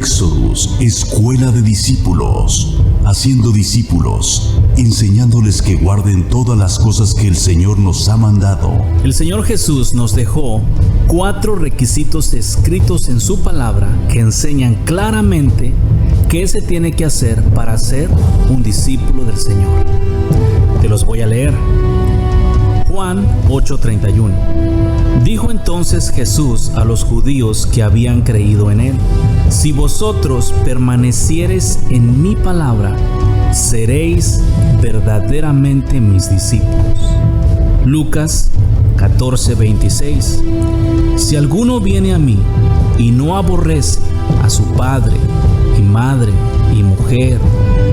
Éxodus, escuela de discípulos, haciendo discípulos, enseñándoles que guarden todas las cosas que el Señor nos ha mandado. El Señor Jesús nos dejó 4 requisitos escritos en su palabra que enseñan claramente qué se tiene que hacer para ser un discípulo del Señor. Te los voy a leer. Juan 8:31. Dijo entonces Jesús a los judíos que habían creído en él: si vosotros permaneciereis en mi palabra, seréis verdaderamente mis discípulos. Lucas 14:26. Si alguno viene a mí y no aborrece a su padre y madre y mujer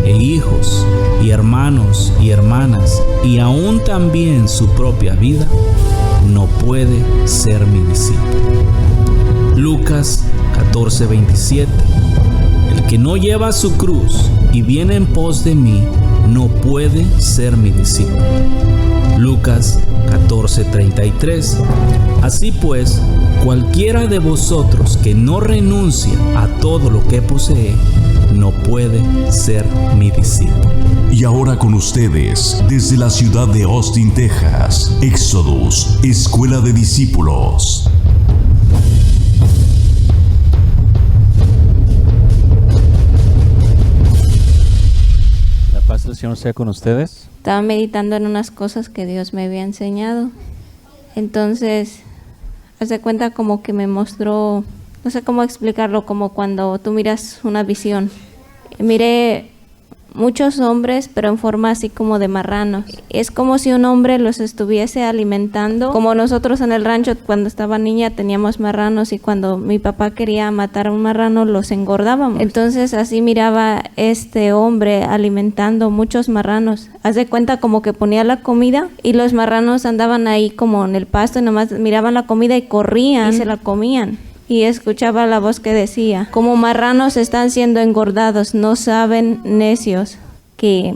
e hijos y hermanos y hermanas y aún también su propia vida, no puede ser mi discípulo. Lucas 14:27. El que no lleva su cruz y viene en pos de mí, no puede ser mi discípulo. Lucas 14:33. Así pues, cualquiera de vosotros que no renuncia a todo lo que posee, no puede ser mi discípulo. Y ahora con ustedes, desde la ciudad de Austin, Texas, Éxodus, escuela de discípulos. La paz del Señor sea con ustedes. Estaba meditando en unas cosas que Dios me había enseñado. Entonces, haz de cuenta como que me mostró, no sé cómo explicarlo, como cuando tú miras una visión. Miré muchos hombres, pero en forma así como de marranos. Es como si un hombre los estuviese alimentando, como nosotros en el rancho cuando estaba niña teníamos marranos y cuando mi papá quería matar a un marrano los engordábamos. Entonces así miraba este hombre alimentando muchos marranos. Haz de cuenta como que ponía la comida y los marranos andaban ahí como en el pasto y nomás miraban la comida y corrían y se la comían. Y escuchaba la voz que decía: como marranos están siendo engordados, no saben, necios, que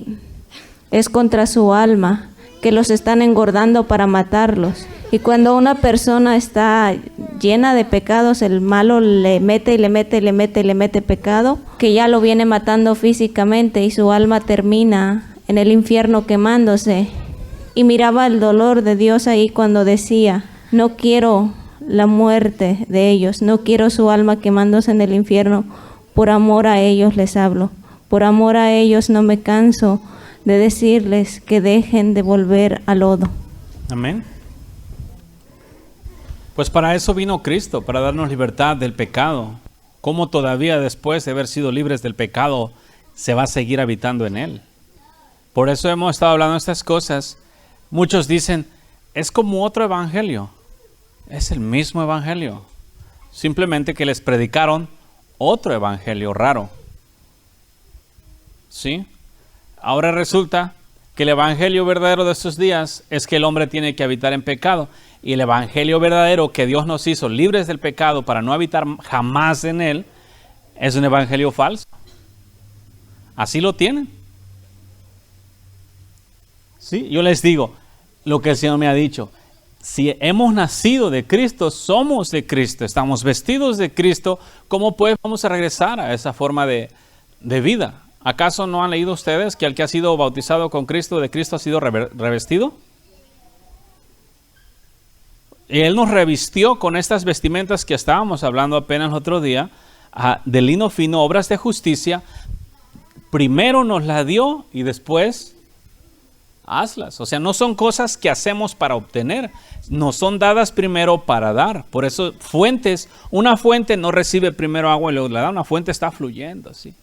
es contra su alma, que los están engordando para matarlos. Y cuando una persona está llena de pecados, el malo le mete y le mete y le mete y le mete pecado, que ya lo viene matando físicamente y su alma termina en el infierno quemándose. Y miraba el dolor de Dios ahí cuando decía: no quiero la muerte de ellos, no quiero su alma quemándose en el infierno, por amor a ellos les hablo, por amor a ellos no me canso de decirles que dejen de volver al lodo. Amén. Pues para eso vino Cristo, para darnos libertad del pecado. ¿Cómo todavía después de haber sido libres del pecado se va a seguir habitando en él? Por eso hemos estado hablando de estas cosas. Muchos dicen, es como otro evangelio. Es el mismo evangelio, simplemente que les predicaron otro evangelio raro. ¿Sí? Ahora resulta que el evangelio verdadero de estos días es que el hombre tiene que habitar en pecado, y el evangelio verdadero que Dios nos hizo libres del pecado para no habitar jamás en él es un evangelio falso. Así lo tienen. ¿Sí? Yo les digo lo que el Señor me ha dicho. Si hemos nacido de Cristo, somos de Cristo, estamos vestidos de Cristo, ¿cómo pues vamos a regresar a esa forma de vida? ¿Acaso no han leído ustedes que el que ha sido bautizado con Cristo, de Cristo ha sido revestido? Y Él nos revistió con estas vestimentas que estábamos hablando apenas el otro día, de lino fino, obras de justicia. Primero nos la dio y después hazlas. O sea, no son cosas que hacemos para obtener, nos son dadas primero para dar. Por eso una fuente no recibe primero agua y luego la da, una fuente está fluyendo así.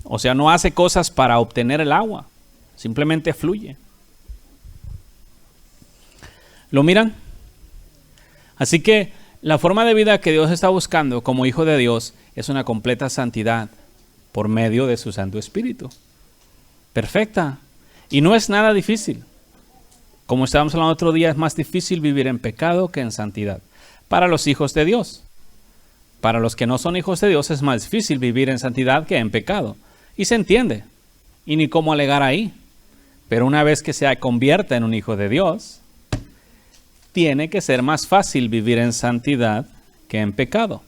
O sea, no hace cosas para obtener el agua, simplemente fluye. ¿Lo miran? Así que la forma de vida que Dios está buscando como hijo de Dios es una completa santidad por medio de su Santo Espíritu. Perfecta. Y no es nada difícil. Como estábamos hablando otro día, es más difícil vivir en pecado que en santidad. Para los hijos de Dios. Para los que no son hijos de Dios es más difícil vivir en santidad que en pecado. Y se entiende. Y ni cómo alegar ahí. Pero una vez que se convierta en un hijo de Dios, tiene que ser más fácil vivir en santidad que en pecado.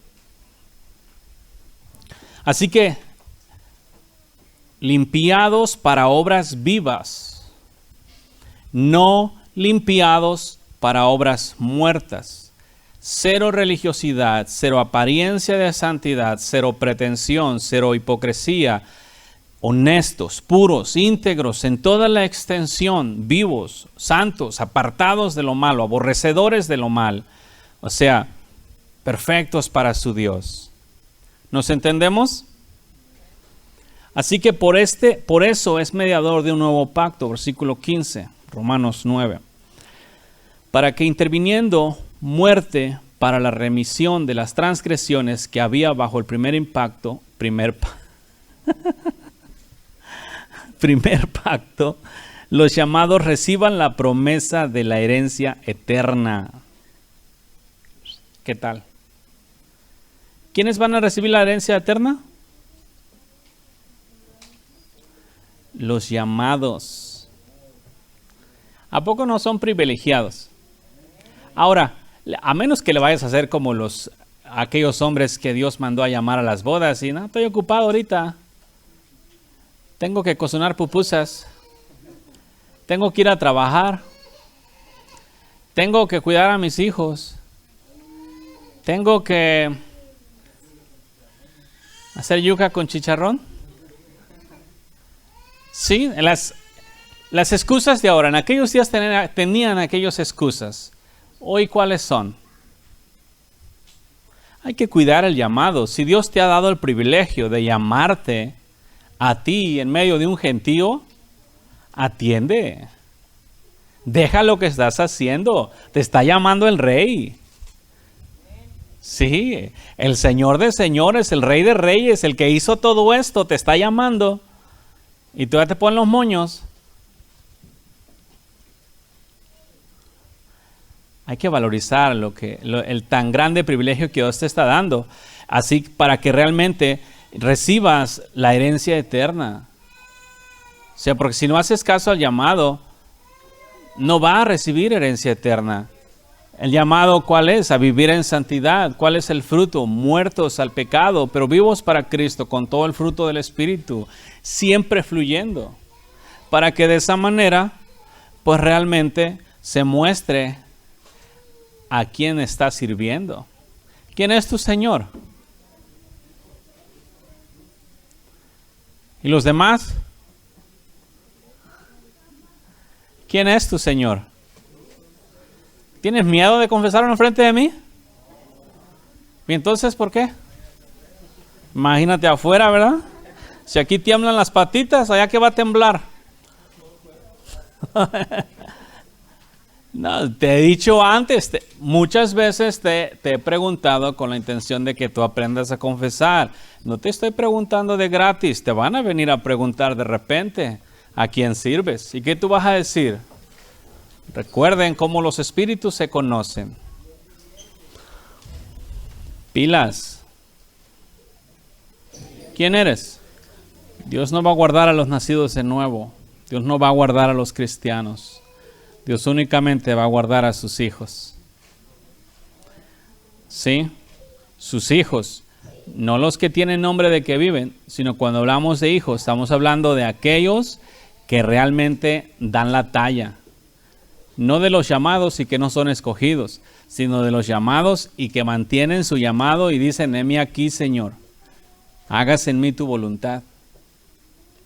Así que, limpiados para obras vivas, no limpiados para obras muertas. Cero religiosidad, cero apariencia de santidad, cero pretensión, cero hipocresía. Honestos, puros, íntegros en toda la extensión, vivos, santos, apartados de lo malo, aborrecedores de lo mal. O sea, perfectos para su Dios. ¿Nos entendemos? Así que por eso es mediador de un nuevo pacto, versículo 15, Romanos 9. Para que interviniendo muerte para la remisión de las transgresiones que había bajo el primer pacto, los llamados reciban la promesa de la herencia eterna. ¿Qué tal? ¿Quiénes van a recibir la herencia eterna? Los llamados. ¿A poco no son privilegiados? Ahora, a menos que le vayas a hacer como aquellos hombres que Dios mandó a llamar a las bodas y no, estoy ocupado ahorita. Tengo que cocinar pupusas. Tengo que ir a trabajar. Tengo que cuidar a mis hijos. Tengo que hacer yuca con chicharrón. Sí, las excusas de ahora. En aquellos días tenían aquellas excusas. Hoy, ¿cuáles son? Hay que cuidar el llamado. Si Dios te ha dado el privilegio de llamarte a ti en medio de un gentío, atiende. Deja lo que estás haciendo. Te está llamando el Rey. Sí, el Señor de señores, el Rey de reyes, el que hizo todo esto, te está llamando. Y tú ya te pones los moños. Hay que valorizar el tan grande privilegio que Dios te está dando. Así para que realmente recibas la herencia eterna. O sea, porque si no haces caso al llamado, no va a recibir herencia eterna. El llamado, ¿cuál es? A vivir en santidad. ¿Cuál es el fruto? Muertos al pecado, pero vivos para Cristo, con todo el fruto del Espíritu, siempre fluyendo. Para que de esa manera, pues realmente se muestre a quién está sirviendo. ¿Quién es tu Señor? ¿Y los demás? ¿Quién es tu Señor? ¿Tienes miedo de confesarlo enfrente de mí? ¿Y entonces por qué? Imagínate afuera, ¿verdad? Si aquí tiemblan las patitas, allá que va a temblar. No, te he dicho antes, muchas veces te he preguntado con la intención de que tú aprendas a confesar. No te estoy preguntando de gratis, te van a venir a preguntar de repente a quién sirves. ¿Y qué tú vas a decir? Recuerden cómo los espíritus se conocen. Pilas. ¿Quién eres? Dios no va a guardar a los nacidos de nuevo. Dios no va a guardar a los cristianos. Dios únicamente va a guardar a sus hijos. ¿Sí? Sus hijos. No los que tienen nombre de que viven, sino cuando hablamos de hijos, estamos hablando de aquellos que realmente dan la talla. No de los llamados y que no son escogidos, sino de los llamados y que mantienen su llamado y dicen, heme aquí, Señor, hágase en mí tu voluntad.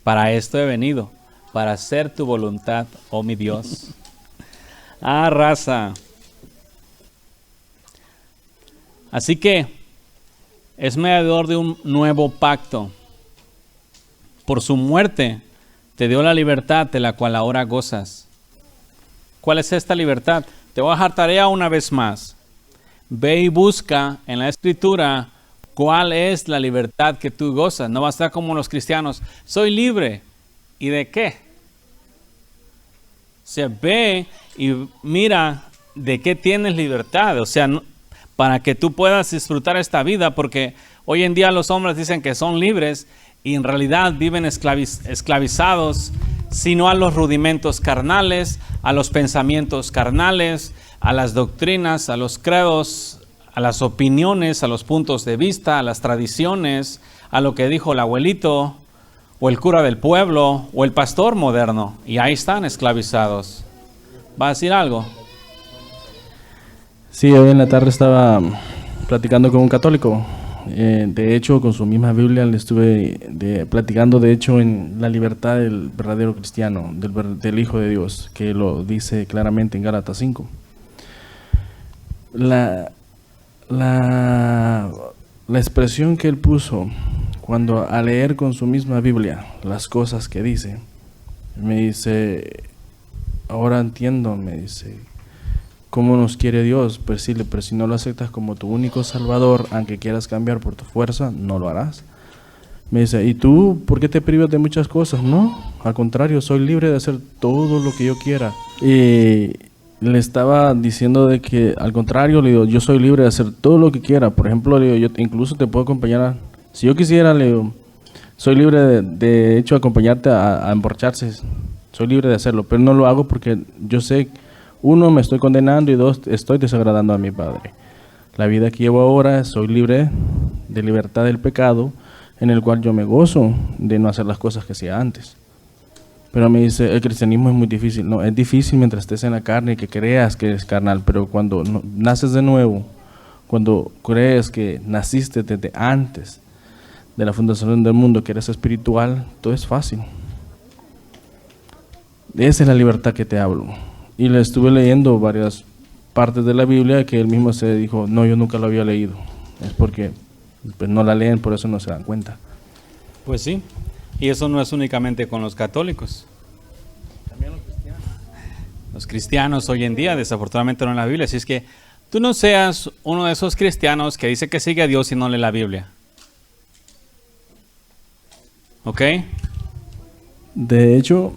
Para esto he venido, para hacer tu voluntad, oh mi Dios. Ah, raza. Así que es mediador de un nuevo pacto. Por su muerte te dio la libertad de la cual ahora gozas. ¿Cuál es esta libertad? Te voy a dejar tarea una vez más. Ve y busca en la Escritura cuál es la libertad que tú gozas. No va a estar como los cristianos. Soy libre. ¿Y de qué? O sea, ve y mira de qué tienes libertad. O sea, para que tú puedas disfrutar esta vida, porque hoy en día los hombres dicen que son libres y en realidad viven esclavizados, sino a los rudimentos carnales, a los pensamientos carnales, a las doctrinas, a los credos a las opiniones, a los puntos de vista, a las tradiciones, a lo que dijo el abuelito, o el cura del pueblo, o el pastor moderno, y ahí están esclavizados. ¿Va a decir algo? Sí, hoy en la tarde estaba platicando con un católico. De hecho, con su misma Biblia le estuve platicando, de hecho, en la libertad del verdadero cristiano, del Hijo de Dios, que lo dice claramente en Gálatas 5. La expresión que él puso cuando a leer con su misma Biblia las cosas que dice, me dice, ahora entiendo, me dice, cómo nos quiere Dios. Pues sí, pero si no lo aceptas como tu único Salvador, aunque quieras cambiar por tu fuerza, no lo harás. Me dice, ¿y tú por qué te privas de muchas cosas? No, al contrario, soy libre de hacer todo lo que yo quiera. Y le estaba diciendo de que, al contrario, le digo, yo soy libre de hacer todo lo que quiera. Por ejemplo, le digo, yo incluso te puedo acompañar, si yo quisiera, le digo, soy libre de hecho acompañarte a emborracharse. Soy libre de hacerlo, pero no lo hago porque yo sé, uno, me estoy condenando, y dos, estoy desagradando a mi Padre. La vida que llevo ahora, soy libre de libertad del pecado, en el cual yo me gozo de no hacer las cosas que hacía antes. Pero me dice, el cristianismo es muy difícil. No, es difícil mientras estés en la carne y que creas que eres carnal, pero cuando naces de nuevo, cuando crees que naciste desde antes de la fundación del mundo, que eres espiritual, todo es fácil. Esa es la libertad que te hablo. Y le estuve leyendo varias partes de la Biblia que él mismo se dijo, no, yo nunca lo había leído. Es porque pues, no la leen, por eso no se dan cuenta. Pues sí, y eso no es únicamente con los católicos. También los cristianos. Los cristianos hoy en día, desafortunadamente, no en la Biblia. Así es que tú no seas uno de esos cristianos que dice que sigue a Dios y no lee la Biblia. ¿Ok? De hecho,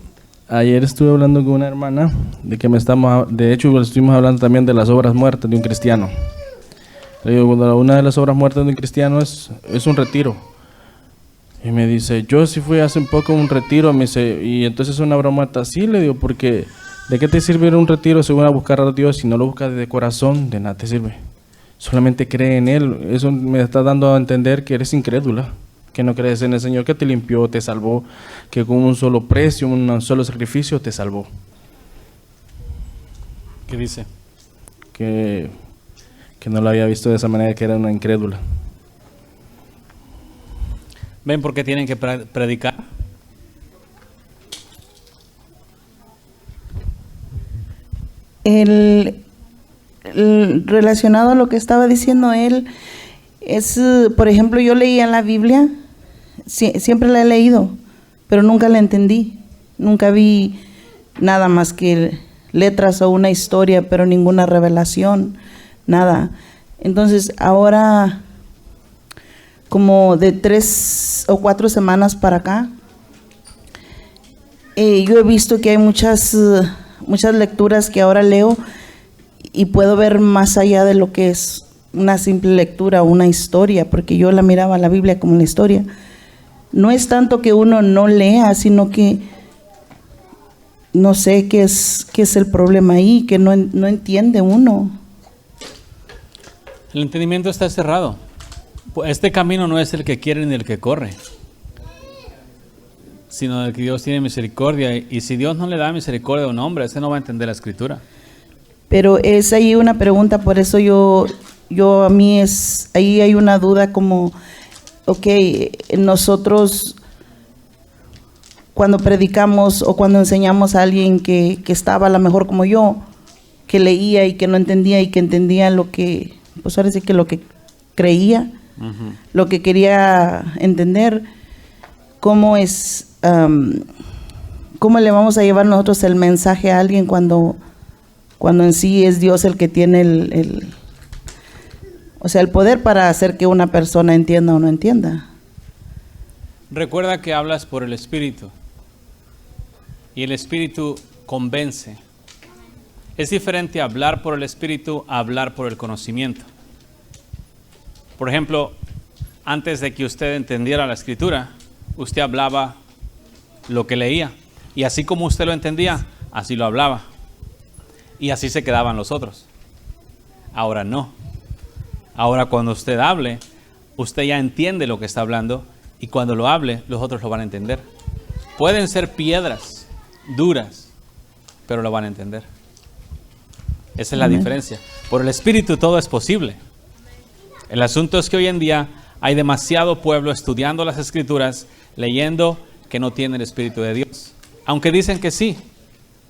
ayer estuve hablando con una hermana de que estuvimos hablando también de las obras muertas de un cristiano. Le digo, una de las obras muertas de un cristiano es un retiro. Y me dice, yo sí fui hace un poco a un retiro, me dice, y entonces es una obra muerta. Sí, le digo, porque ¿de qué te sirve ir a un retiro según a buscar a Dios si no lo buscas de corazón? De nada te sirve. Solamente cree en Él. Eso me está dando a entender que eres incrédula, que no crees en el Señor que te limpió, te salvó, que con un solo precio, un solo sacrificio te salvó. ¿Qué dice? Que no lo había visto de esa manera, que era una incrédula. ¿Ven por qué tienen que predicar? Relacionado a lo que estaba diciendo él, es, por ejemplo, yo leía en la Biblia, siempre la he leído, pero nunca la entendí. Nunca vi nada más que letras o una historia, pero ninguna revelación, nada. Entonces, ahora, como de 3 o 4 semanas para acá, yo he visto que hay muchas lecturas que ahora leo y puedo ver más allá de lo que es una simple lectura o una historia, porque yo la miraba la Biblia como una historia. No es tanto que uno no lea, sino que no sé qué es el problema ahí, que no entiende uno. El entendimiento está cerrado. Este camino no es el que quiere ni el que corre, sino el que Dios tiene misericordia. Y si Dios no le da misericordia a un hombre, ese no va a entender la Escritura. Pero es ahí una pregunta, por eso a mí ahí hay una duda como, ok, nosotros cuando predicamos o cuando enseñamos a alguien que estaba a lo mejor como yo, que leía y que no entendía y que entendía lo que, pues ahora sí que lo que creía, lo que quería entender, ¿cómo le vamos a llevar nosotros el mensaje a alguien cuando en sí es Dios el que tiene el poder para hacer que una persona entienda o no entienda? Recuerda que hablas por el Espíritu y el Espíritu convence. Es diferente hablar por el Espíritu a hablar por el conocimiento. Por ejemplo, antes de que usted entendiera la Escritura, usted hablaba lo que leía, y así como usted lo entendía, así lo hablaba, y así se quedaban los otros. Ahora no. Ahora cuando usted hable, usted ya entiende lo que está hablando y cuando lo hable, los otros lo van a entender. Pueden ser piedras duras, pero lo van a entender. Esa es la diferencia. Por el Espíritu todo es posible. El asunto es que hoy en día hay demasiado pueblo estudiando las Escrituras, leyendo que no tienen el Espíritu de Dios. Aunque dicen que sí,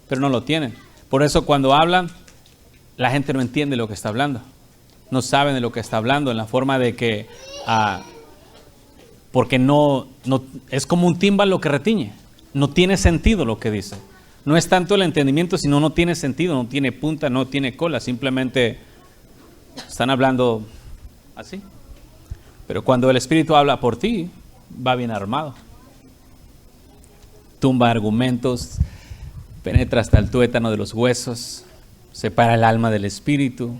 pero no lo tienen. Por eso cuando hablan, la gente no entiende lo que está hablando. No saben de lo que está hablando, en la forma de que... porque no es como un tímbalo que retiñe. No tiene sentido lo que dice. No es tanto el entendimiento, sino no tiene sentido, no tiene punta, no tiene cola. Simplemente están hablando así. Pero cuando el Espíritu habla por ti, va bien armado. Tumba argumentos, penetra hasta el tuétano de los huesos, separa el alma del espíritu,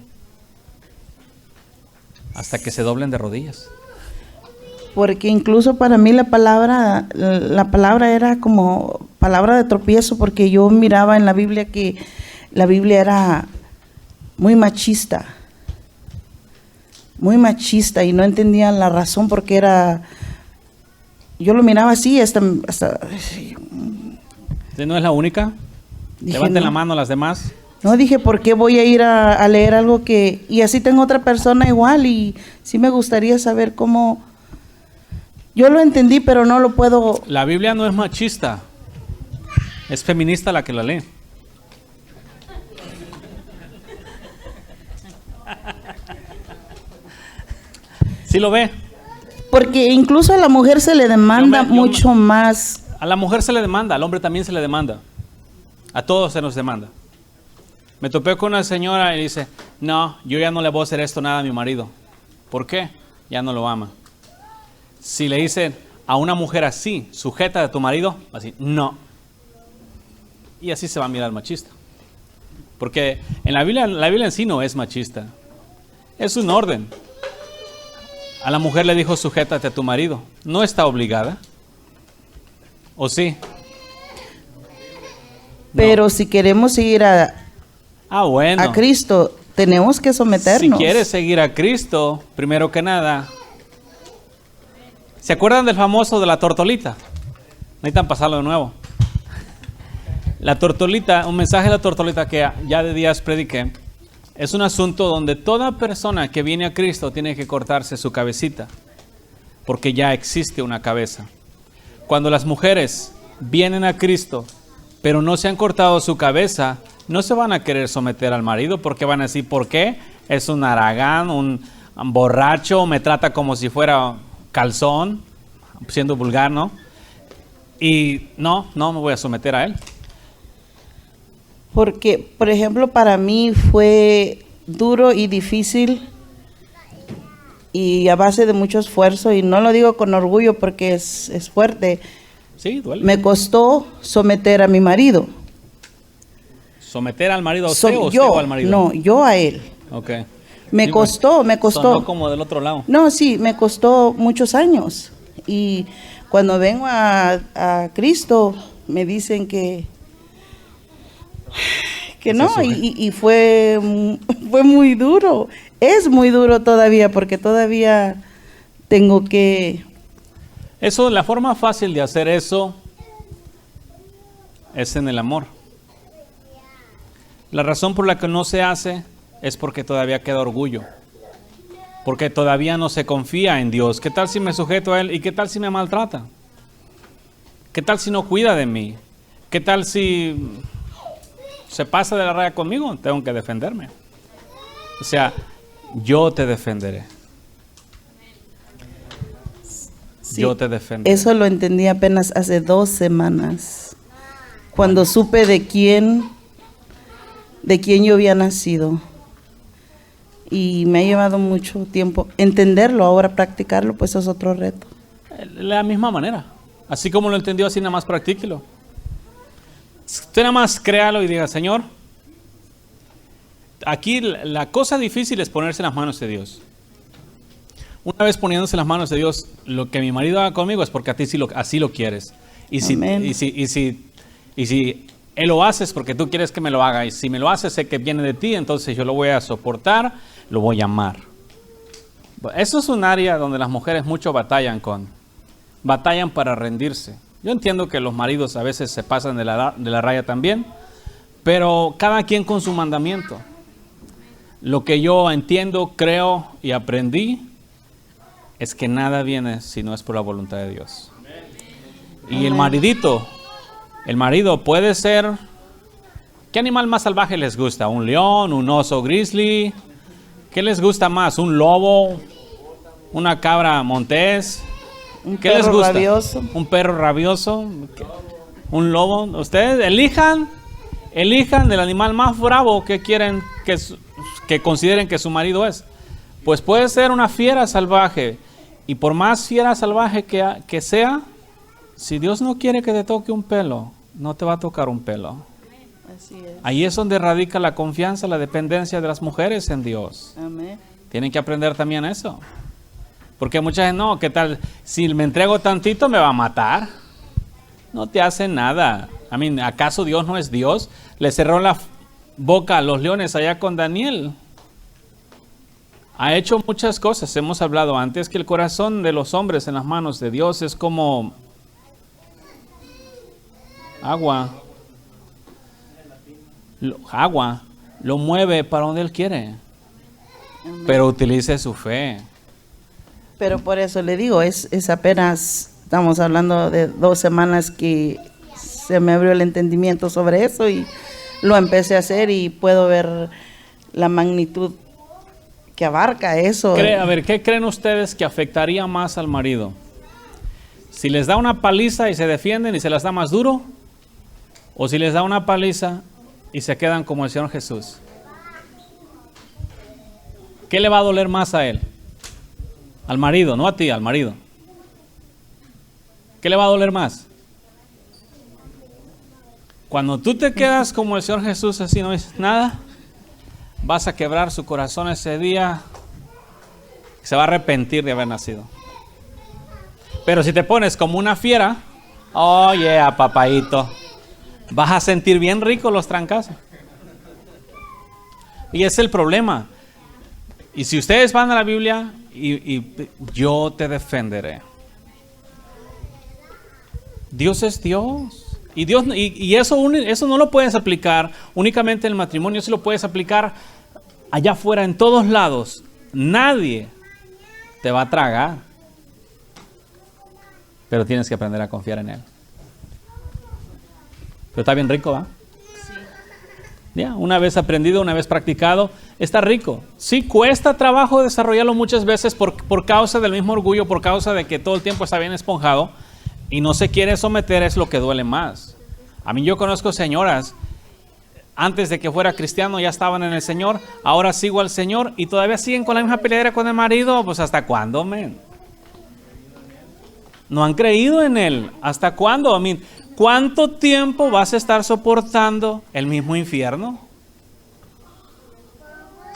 hasta que se doblen de rodillas. Porque incluso para mí la palabra era como palabra de tropiezo, porque yo miraba en la Biblia que la Biblia era muy machista y no entendía la razón porque era, yo lo miraba así hasta ¿Usted no es la única? Levanten la mano las demás. No, dije, ¿por qué voy a ir a leer algo que... Y así tengo otra persona igual y sí me gustaría saber cómo... Yo lo entendí, pero no lo puedo... La Biblia no es machista. Es feminista la que la lee. ¿Sí lo ve? Porque incluso a la mujer se le demanda mucho más. A la mujer se le demanda, al hombre también se le demanda. A todos se nos demanda. Me topé con una señora y dice, no, yo ya no le voy a hacer esto nada a mi marido. ¿Por qué? Ya no lo ama. Si le dicen a una mujer así, sujeta de tu marido, así, no. Y así se va a mirar machista. Porque en la Biblia en sí no es machista. Es un orden. A la mujer le dijo, sujétate a tu marido. No está obligada. ¿O sí? Pero no. Si queremos seguir bueno. a Cristo, tenemos que someternos. Si quieres seguir a Cristo, primero que nada, ¿se acuerdan del famoso de la tortolita? Necesitan pasarlo de nuevo. La tortolita, un mensaje de la tortolita que ya de días prediqué, es un asunto donde toda persona que viene a Cristo tiene que cortarse su cabecita, porque ya existe una cabeza. Cuando las mujeres vienen a Cristo, pero no se han cortado su cabeza, no se van a querer someter al marido, porque van a decir, ¿por qué? Es un haragán, un borracho, me trata como si fuera calzón, siendo vulgar, ¿no? Y no me voy a someter a él. Porque, por ejemplo, para mí fue duro y difícil y a base de mucho esfuerzo, y no lo digo con orgullo porque es fuerte. Sí, duele. Me costó someter a mi marido. ¿Someter al marido a usted o usted yo, al marido? No, yo a él. Okay. Me costó. Sonó como del otro lado. No, sí, me costó muchos años. Y cuando vengo a Cristo, me dicen que no, y fue muy duro. Es muy duro todavía, porque todavía tengo que... Eso, la forma fácil de hacer eso es en el amor. La razón por la que no se hace es porque todavía queda orgullo. Porque todavía no se confía en Dios. ¿Qué tal si me sujeto a Él? ¿Y qué tal si me maltrata? ¿Qué tal si no cuida de mí? ¿Qué tal si se pasa de la raya conmigo? Tengo que defenderme. O sea, yo te defenderé. Sí, yo te defenderé. Eso lo entendí apenas hace 2 semanas. Cuando supe de quién yo había nacido. Y me ha llevado mucho tiempo entenderlo. Ahora practicarlo, pues es otro reto. De la misma manera. Así como lo entendió, así nada más practíquelo. Usted nada más créalo y diga, Señor, aquí la cosa difícil es ponerse en las manos de Dios. Una vez poniéndose en las manos de Dios, lo que mi marido haga conmigo es porque a ti así lo quieres. Y si Él lo hace es porque tú quieres que me lo haga. Y si me lo hace, sé que viene de ti, entonces yo lo voy a soportar, lo voy a amar. Eso es un área donde las mujeres mucho batallan para rendirse. Yo entiendo que los maridos a veces se pasan de la raya también, pero cada quien con su mandamiento. Lo que yo entiendo, creo y aprendí es que nada viene si no es por la voluntad de Dios. Y el marido puede ser, ¿qué animal más salvaje les gusta? ¿Un león, un oso grizzly? ¿Qué les gusta más? ¿Un lobo? ¿Una cabra montés? ¿Qué les gusta? Rabioso. ¿Un perro rabioso? ¿Un lobo? Ustedes elijan del animal más bravo que quieren, que consideren que su marido es. Pues puede ser una fiera salvaje. Y por más fiera salvaje que sea, si Dios no quiere que te toque un pelo, no te va a tocar un pelo. Así es. Ahí es donde radica la confianza, la dependencia de las mujeres en Dios. Amén. Tienen que aprender también eso. Porque mucha gente, no, ¿qué tal? Si me entrego tantito me va a matar. No te hace nada. ¿Acaso Dios no es Dios? Le cerró la boca a los leones allá con Daniel. Ha hecho muchas cosas. Hemos hablado antes que el corazón de los hombres en las manos de Dios es como agua. Agua lo mueve para donde Él quiere. Pero utilice su fe. Pero por eso le digo, es apenas, estamos hablando de 2 semanas que se me abrió el entendimiento sobre eso y lo empecé a hacer y puedo ver la magnitud que abarca eso. A ver, ¿qué creen ustedes que afectaría más al marido? ¿Si les da una paliza y se defienden y se las da más duro? ¿O si les da una paliza y se quedan como el Señor Jesús? ¿Qué le va a doler más a él? Al marido, no a ti, al marido. ¿Qué le va a doler más? Cuando tú te quedas como el Señor Jesús, así no dices nada, vas a quebrar su corazón ese día. Se va a arrepentir de haber nacido. Pero si te pones como una fiera, oh yeah, papaito, vas a sentir bien rico los trancazos. Y ese es el problema. Y si ustedes van a la Biblia, y yo te Dios es Dios. Y eso no lo puedes aplicar únicamente en el matrimonio, eso lo puedes aplicar allá afuera, en todos lados. Nadie te va a tragar. Pero tienes que aprender a confiar en Él. Pero está bien rico, ¿va? Ya, una vez aprendido, una vez practicado, está rico. Sí, cuesta trabajo desarrollarlo muchas veces por causa del mismo orgullo, por causa de que todo el tiempo está bien esponjado y no se quiere someter, es lo que duele más. Yo conozco señoras, antes de que fuera cristiano ya estaban en el Señor, ahora sigo al Señor y todavía siguen con la misma peleadera con el marido. Pues ¿hasta cuándo, men? No han creído en Él. ¿Hasta cuándo? ¿Cuánto tiempo vas a estar soportando el mismo infierno?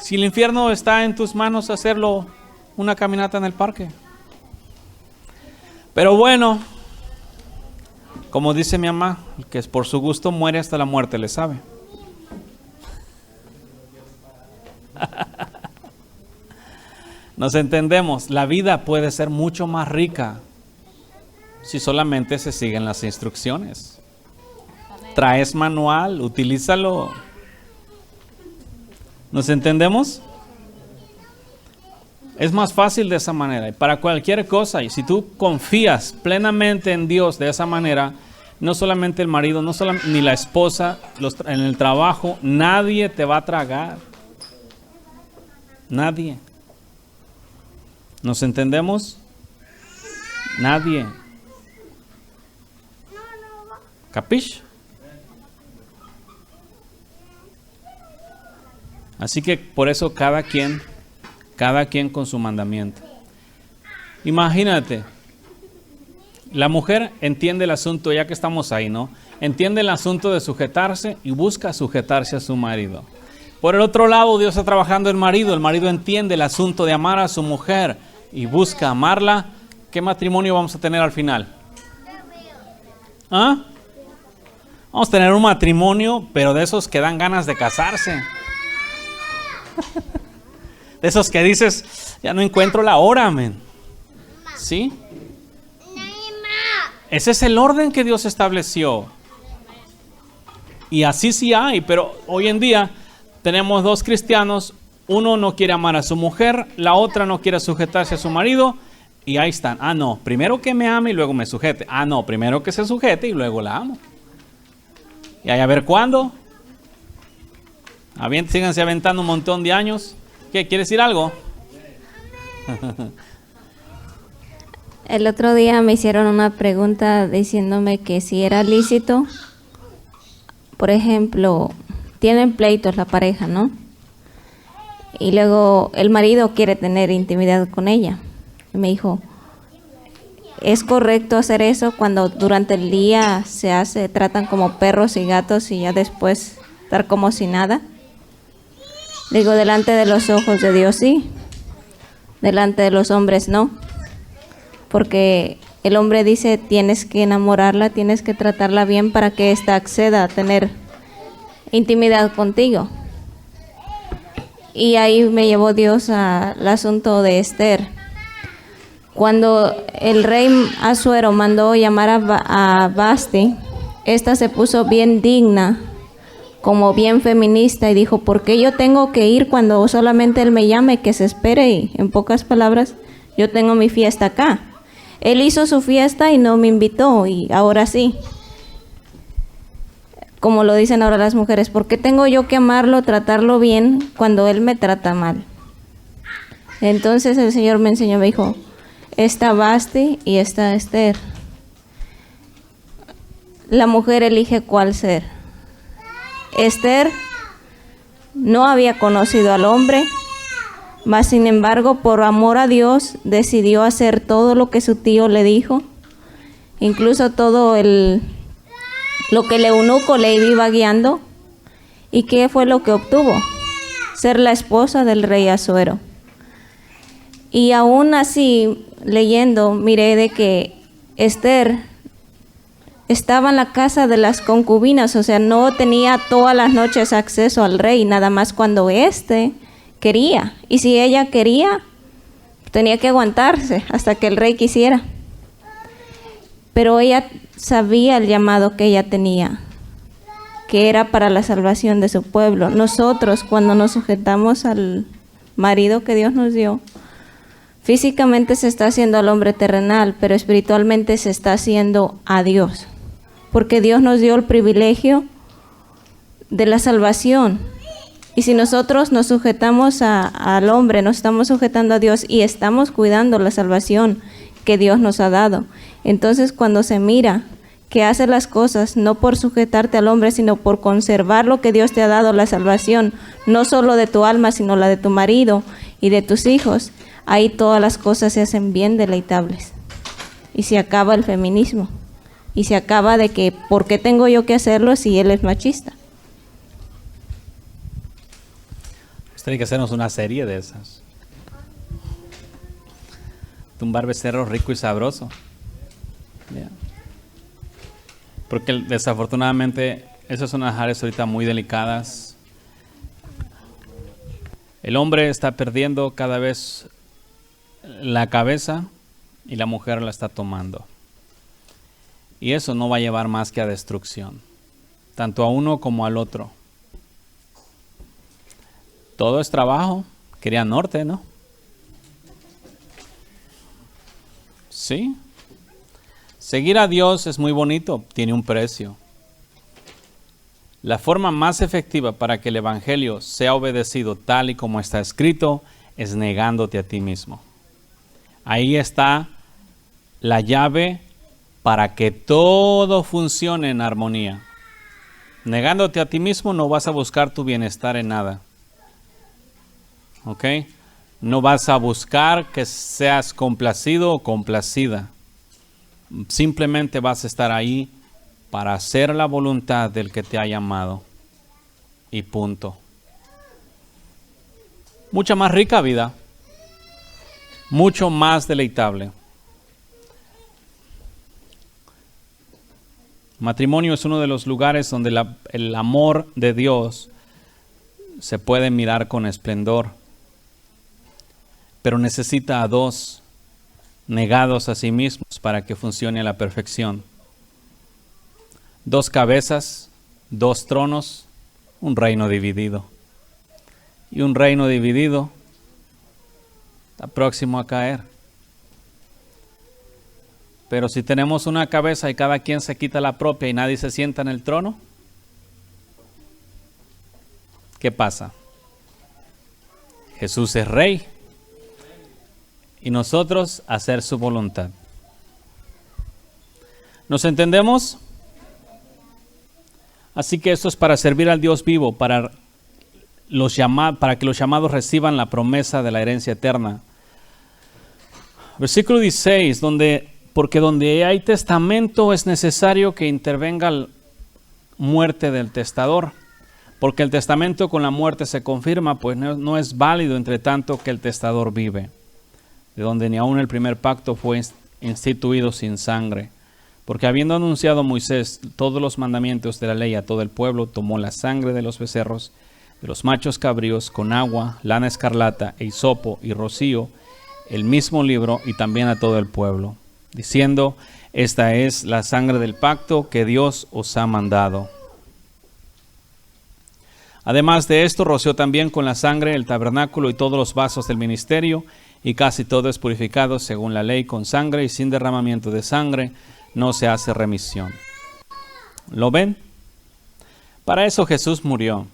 Si el infierno está en tus manos, hacerlo una caminata en el parque. Pero bueno, como dice mi mamá, el que es por su gusto muere hasta la muerte le sabe. Nos entendemos, la vida puede ser mucho más rica si solamente se siguen las instrucciones. Traes manual, utilízalo. ¿Nos entendemos? Es más fácil de esa manera. Y para cualquier cosa, y si tú confías plenamente en Dios de esa manera, no solamente el marido, ni la esposa, en el trabajo, nadie te va a tragar. Nadie. ¿Nos entendemos? Nadie. ¿Capish? Así que por eso cada quien con su mandamiento. Imagínate, la mujer entiende el asunto, ya que estamos ahí, ¿no? Entiende el asunto de sujetarse y busca sujetarse a su marido. Por el otro lado, Dios está trabajando el marido entiende el asunto de amar a su mujer y busca amarla. ¿Qué matrimonio vamos a tener al final? ¿Ah? Vamos a tener un matrimonio, pero de esos que dan ganas de casarse. De esos que dices, ya no encuentro la hora, amén. ¿Sí? Ese es el orden que Dios estableció. Y así sí hay, pero hoy en día tenemos dos cristianos. Uno no quiere amar a su mujer, la otra no quiere sujetarse a su marido. Y ahí están. Ah, no, primero que me ame y luego me sujete. Ah, no, primero que se sujete y luego la amo. Y ahí a ver cuándo. Síganse aventando un montón de años. ¿Qué? ¿Quieres decir algo? El otro día me hicieron una pregunta diciéndome que si era lícito, por ejemplo, tienen pleitos la pareja, ¿no? Y luego el marido quiere tener intimidad con ella. Y me dijo, ¿es correcto hacer eso cuando durante el día tratan como perros y gatos y ya después estar como si nada? Digo, delante de los ojos de Dios sí, delante de los hombres no. Porque el hombre dice, tienes que enamorarla, tienes que tratarla bien para que ésta acceda a tener intimidad contigo. Y ahí me llevó Dios al asunto de Esther. Cuando el rey Asuero mandó llamar a Vasti, esta se puso bien digna, como bien feminista, y dijo, ¿por qué yo tengo que ir cuando solamente él me llame? Que se espere. Y en pocas palabras, yo tengo mi fiesta acá. Él hizo su fiesta y no me invitó, y ahora sí. Como lo dicen ahora las mujeres, ¿por qué tengo yo que amarlo, tratarlo bien, cuando él me trata mal? Entonces el Señor me enseñó, me dijo, esta Vasti y esta Esther. La mujer elige cuál ser. Esther no había conocido al hombre, mas sin embargo, por amor a Dios, decidió hacer todo lo que su tío le dijo, incluso todo lo que el eunuco le iba guiando. ¿Y qué fue lo que obtuvo? Ser la esposa del rey Asuero. Y aún así, leyendo, miré de que Esther estaba en la casa de las concubinas, o sea, no tenía todas las noches acceso al rey, nada más cuando quería. Y si ella quería, tenía que aguantarse hasta que el rey quisiera. Pero ella sabía el llamado que ella tenía, que era para la salvación de su pueblo. Nosotros, cuando nos sujetamos al marido que Dios nos dio, físicamente se está haciendo al hombre terrenal, pero espiritualmente se está haciendo a Dios. Porque Dios nos dio el privilegio de la salvación. Y si nosotros nos sujetamos al hombre, nos estamos sujetando a Dios y estamos cuidando la salvación que Dios nos ha dado. Entonces, cuando se mira que haces las cosas no por sujetarte al hombre, sino por conservar lo que Dios te ha dado, la salvación, no solo de tu alma, sino la de tu marido y de tus hijos, ahí todas las cosas se hacen bien deleitables. Y se acaba el feminismo. Y se acaba de que, ¿por qué tengo yo que hacerlo si él es machista? Pues tiene que hacernos una serie de esas. Tumbar becerro rico y sabroso. Yeah. Porque desafortunadamente esas son unas áreas ahorita muy delicadas. El hombre está perdiendo cada vez la cabeza y la mujer la está tomando. Y eso no va a llevar más que a destrucción, tanto a uno como al otro. Todo es trabajo. Quería norte, ¿no? Sí. Seguir a Dios es muy bonito, tiene un precio. La forma más efectiva para que el Evangelio sea obedecido tal y como está escrito es negándote a ti mismo. Ahí está la llave para que todo funcione en armonía. Negándote a ti mismo no vas a buscar tu bienestar en nada. ¿Ok? No vas a buscar que seas complacido o complacida. Simplemente vas a estar ahí para hacer la voluntad del que te ha llamado. Y punto. Mucha más rica vida. Mucho más deleitable. Matrimonio es uno de los lugares donde el amor de Dios se puede mirar con esplendor. pero necesita a dos negados a sí mismos para que funcione a la perfección. 2 cabezas, 2 tronos, un reino dividido. Y un reino dividido está próximo a caer. Pero si tenemos una cabeza y cada quien se quita la propia y nadie se sienta en el trono, ¿qué pasa? Jesús es rey y nosotros hacer su voluntad. ¿Nos entendemos? Así que esto es para servir al Dios vivo, para que los llamados reciban la promesa de la herencia eterna. Versículo 16, porque donde hay testamento es necesario que intervenga la muerte del testador, porque el testamento con la muerte se confirma, pues no es válido entre tanto que el testador vive, de donde ni aun el primer pacto fue instituido sin sangre. Porque habiendo anunciado Moisés todos los mandamientos de la ley a todo el pueblo, tomó la sangre de los becerros, de los machos cabríos, con agua, lana escarlata, e hisopo y rocío, el mismo libro, y también a todo el pueblo, diciendo: esta es la sangre del pacto que Dios os ha mandado. Además de esto, roció también con la sangre el tabernáculo y todos los vasos del ministerio, y casi todo es purificado según la ley con sangre, y sin derramamiento de sangre no se hace remisión. ¿Lo ven? Para eso Jesús murió.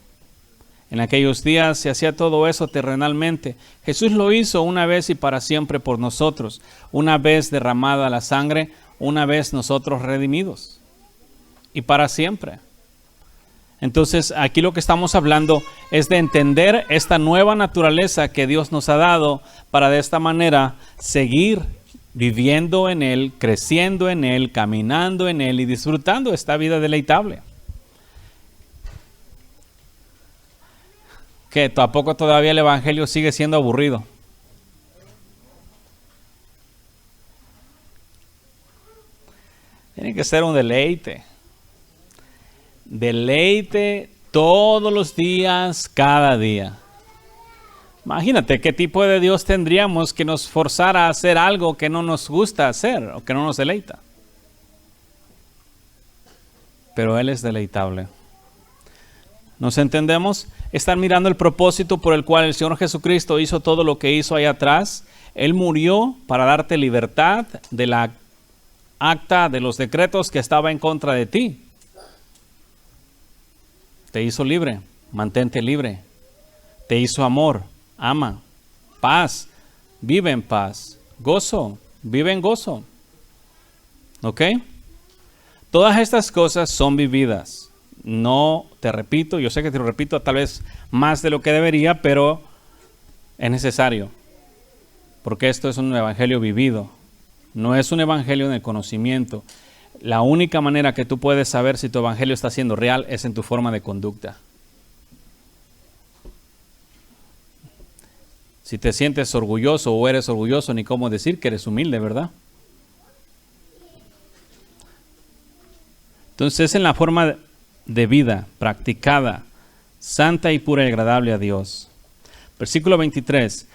En aquellos días se hacía todo eso terrenalmente. Jesús lo hizo una vez y para siempre por nosotros. Una vez derramada la sangre, una vez nosotros redimidos. Y para siempre. Entonces aquí lo que estamos hablando es de entender esta nueva naturaleza que Dios nos ha dado para de esta manera seguir viviendo en Él, creciendo en Él, caminando en Él y disfrutando esta vida deleitable. ¿Qué? ¿Tampoco todavía el Evangelio sigue siendo aburrido? Tiene que ser un deleite. Deleite todos los días, cada día. Imagínate qué tipo de Dios tendríamos que nos forzara a hacer algo que no nos gusta hacer o que no nos deleita. Pero Él es deleitable. ¿Nos entendemos? Están mirando el propósito por el cual el Señor Jesucristo hizo todo lo que hizo allá atrás. Él murió para darte libertad de la acta de los decretos que estaba en contra de ti. Te hizo libre, mantente libre. Te hizo amor, ama. Paz, vive en paz. Gozo, vive en gozo. ¿Ok? Todas estas cosas son vividas. No, te repito, yo sé que te lo repito tal vez más de lo que debería, pero es necesario. Porque esto es un evangelio vivido. No es un evangelio en el conocimiento. La única manera que tú puedes saber si tu evangelio está siendo real es en tu forma de conducta. Si te sientes orgulloso o eres orgulloso, ni cómo decir que eres humilde, ¿verdad? Entonces, en la forma de vida practicada, santa y pura y agradable a Dios. Versículo 23.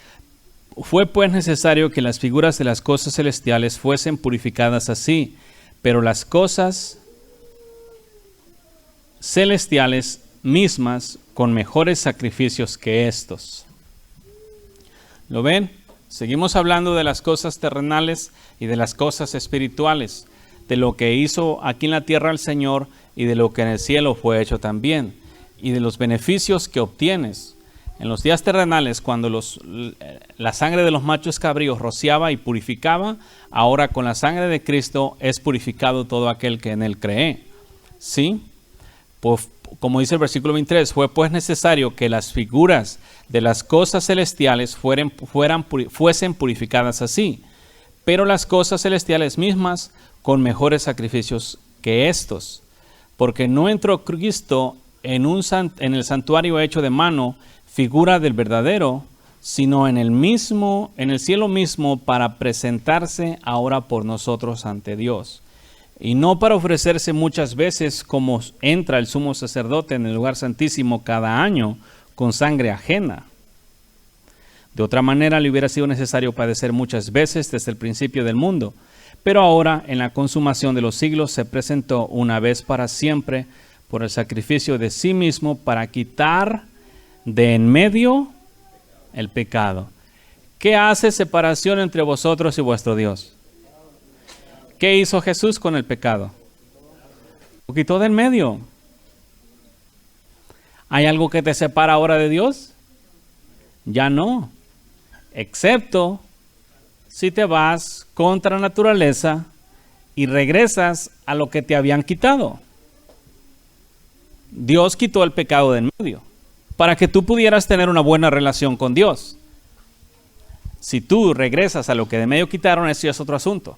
Fue pues necesario que las figuras de las cosas celestiales fuesen purificadas así, pero las cosas celestiales mismas con mejores sacrificios que estos. ¿Lo ven? Seguimos hablando de las cosas terrenales y de las cosas espirituales, de lo que hizo aquí en la tierra el Señor y de lo que en el cielo fue hecho también, y de los beneficios que obtienes. En los días terrenales, cuando la sangre de los machos cabríos rociaba y purificaba, ahora con la sangre de Cristo es purificado todo aquel que en Él cree. ¿Sí? Pues, como dice el versículo 23, fue pues necesario que las figuras de las cosas celestiales fuesen purificadas así, pero las cosas celestiales mismas con mejores sacrificios que estos, porque no entró Cristo en el santuario hecho de mano, figura del verdadero, sino en el cielo mismo, para presentarse ahora por nosotros ante Dios. Y no para ofrecerse muchas veces como entra el sumo sacerdote en el lugar santísimo cada año con sangre ajena. De otra manera, le hubiera sido necesario padecer muchas veces desde el principio del mundo. Pero ahora, en la consumación de los siglos, se presentó una vez para siempre por el sacrificio de sí mismo para quitar de en medio el pecado. ¿Qué hace separación entre vosotros y vuestro Dios? ¿Qué hizo Jesús con el pecado? Lo quitó de en medio. ¿Hay algo que te separa ahora de Dios? Ya no. Excepto si te vas contra la naturaleza y regresas a lo que te habían quitado. Dios quitó el pecado de en medio para que tú pudieras tener una buena relación con Dios. Si tú regresas a lo que de medio quitaron, eso ya es otro asunto.